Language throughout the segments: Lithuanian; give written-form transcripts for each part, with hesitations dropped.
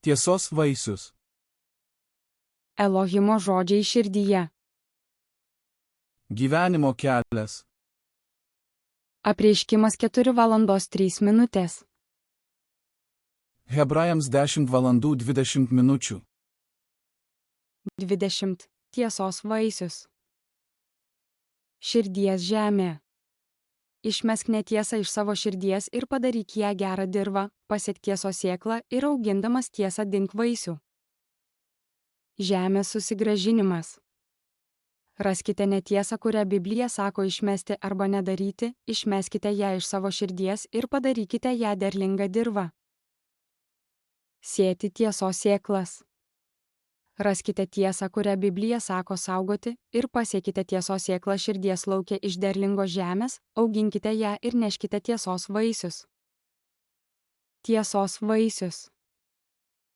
Tiesos vaisius. Elohimo žodžiai širdyje. Gyvenimo kelias. Apreiškimas 4:03. Hebrajams 10:20. 20. Tiesos vaisius. Širdies žemė. Išmesk netiesą iš savo širdies ir padaryk ją gerą dirvą, pasiek tiesos sėklą ir augindamas tiesą dink vaisių. Žemės susigrąžinimas. Raskite netiesą, kurią Biblija sako išmesti arba nedaryti, išmeskite ją iš savo širdies ir padarykite ją derlingą dirvą. Sėti tiesos sėklas. Raskite tiesą, kurią Biblija sako saugoti, ir pasiekite tiesos sėklą širdies lauke iš derlingos žemės, auginkite ją ir neškite tiesos vaisius. Tiesos vaisius.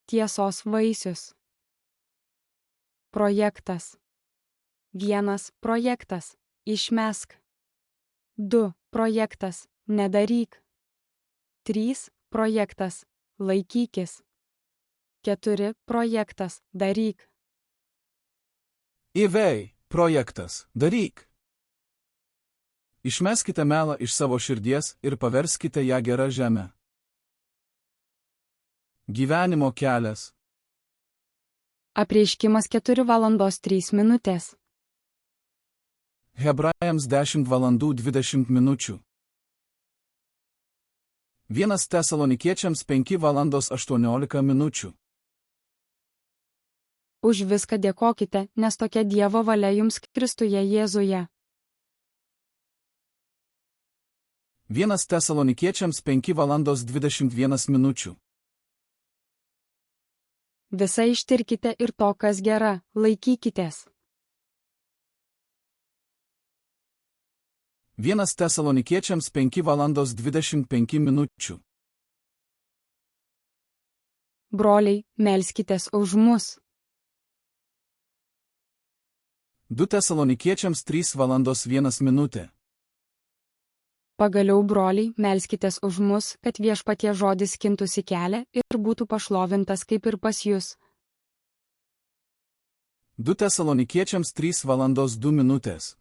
Tiesos vaisius. Projektas. 1. Projektas. Išmesk. 2. Projektas. Nedaryk. 3. Projektas. Laikykis. 4. Projektas. Daryk. Įvei, projektas, daryk. Išmeskite melą iš savo širdies ir paverskite ją gerą žemę. Gyvenimo kelias. Apreiškimas 4:03. Hebrajams 10:20. 1 Tesalonikiečiams 5:18. Už viską dėkokite, nes tokia Dievo valia jums Kristuje Jėzuje. 1 Tesalonikiečiams 5:21. Visa ištirkite ir to, kas gera, laikykitės. 1 Tesalonikiečiams 5:25. Broliai, melskitės už mus. 2 Tesalonikiečiams 3:1. Pagaliau, broliai, melskitės už mus, kad viešpaties žodis skintųsi kelią ir būtų pašlovintas kaip ir pas jus. 2 Tesalonikiečiams 3:2.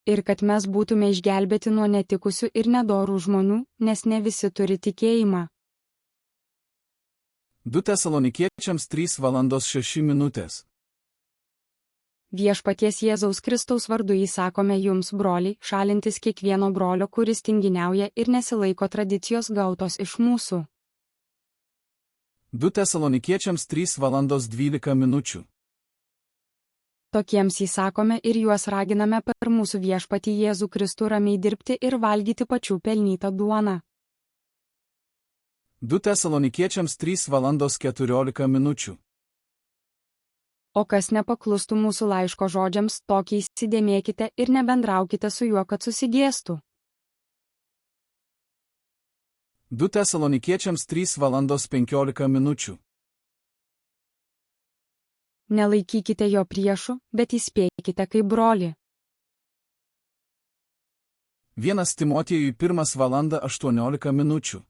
Ir kad mes būtume išgelbėti nuo netikusių ir nedorų žmonių, nes ne visi turi tikėjimą. 2 Tesalonikiečiams 3:6. Viešpaties Jėzaus Kristaus vardu įsakome jums, broliai, šalintis kiekvieno brolio, kuris tinginiauja ir nesilaiko tradicijos gautos iš mūsų. 2 Tesalonikiečiams 3:12. Tokiems įsakome ir juos raginame per mūsų viešpatį Jėzų Kristų ramiai dirbti ir valgyti pačių pelnytą duoną. 2 Tesalonikiečiams 3:14. O kas nepaklustų mūsų laiško žodžiams, tokį įsidėmėkite ir nebendraukite su juo, kad susigėstų. 2 Tesalonikiečiams 3:15. Nelaikykite jo priešų, bet įspėkite kaip brolį. 1 Timotiejui 1:18.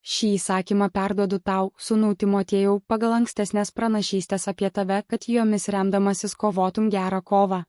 Šį įsakymą perduodu tau, sūnau Timotiejau, pagal ankstesnės pranašystės apie tave, kad jomis remdamasis kovotum gerą kovą.